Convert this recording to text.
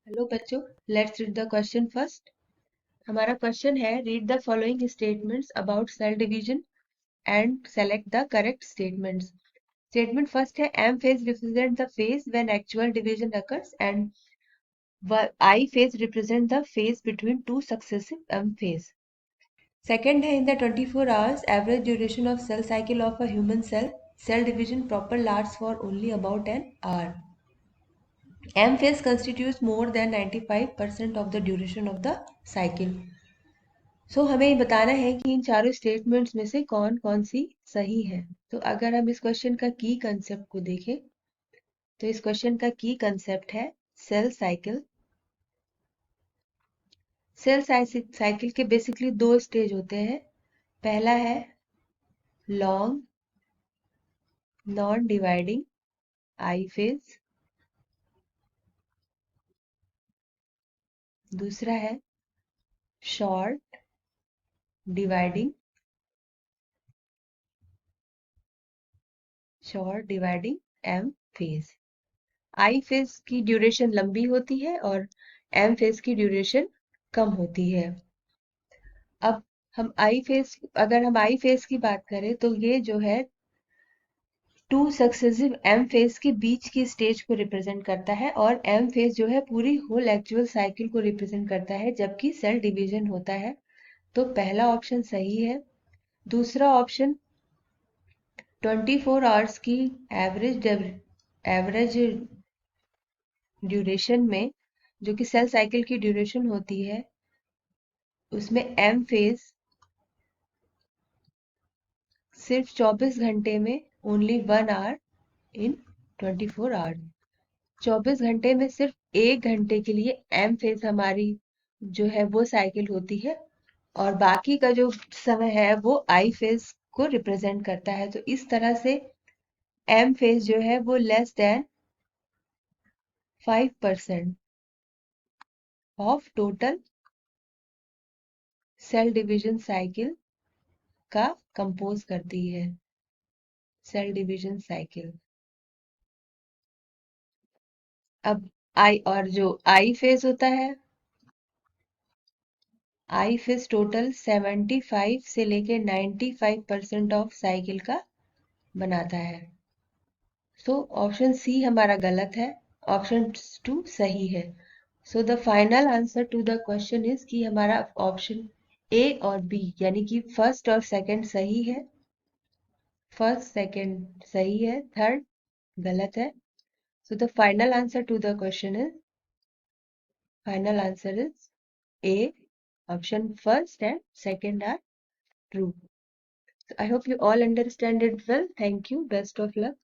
Hello बच्चों, let's read the question first. हमारा question है read the following statements about cell division and select the correct statements. Statement first है M phase represent the phase when actual division occurs and I phase represent the phase between two successive M phase. Second है in the 24 hours average duration of cell cycle of a human cell division proper last for only about an hour. M phase constitutes more than 95% of the duration of the cycle. So हमें बताना है कि इन चारों statements में से कौन कौन सी सही है। तो अगर हम इस क्वेश्चन का की कंसेप्ट को देखें तो इस क्वेश्चन का की कंसेप्ट है सेल साइकिल। सेल साइकिल के बेसिकली दो स्टेज होते हैं। पहला है long non dividing I phase, दूसरा है short dividing M phase. I phase की ड्यूरेशन लंबी होती है और एम फेज की ड्यूरेशन कम होती है। अब अगर हम आई फेज की बात करें तो ये जो है टू सक्सेसिव एम फेज के बीच की स्टेज को रिप्रेजेंट करता है और एम फेज जो है पूरी होल एक्चुअल साइकिल को रिप्रेजेंट करता है जबकि सेल डिवीजन होता है। तो पहला ऑप्शन सही है। दूसरा ऑप्शन 24 आवर्स की एवरेज ड्यूरेशन में, जो कि सेल साइकिल की ड्यूरेशन होती है, उसमें एम फेज सिर्फ 24 घंटे में ओनली 1 आवर इन 24 आवर। 24 घंटे में सिर्फ 1 घंटे के लिए एम फेज हमारी जो है वो साइकिल होती है और बाकी का जो समय है वो आई फेज को रिप्रेजेंट करता है। तो इस तरह से एम फेज जो है वो less than 5% of total cell division cycle का कंपोज करती है। Cell division cycle. अब जो आई फेज होता है, आई फेज टोटल 75 से लेके 95% ऑफ साइकिल का बनाता है। सो ऑप्शन सी हमारा गलत है, ऑप्शन टू सही है। So the final answer to the question is कि हमारा ऑप्शन ए और बी यानी कि फर्स्ट और सेकंड सही है। फर्स्ट सेकंड सही है, थर्ड गलत है। So the final answer to the question is final answer is A. Option first and second are true. So I hope you all understand it well. Thank you. Best of luck.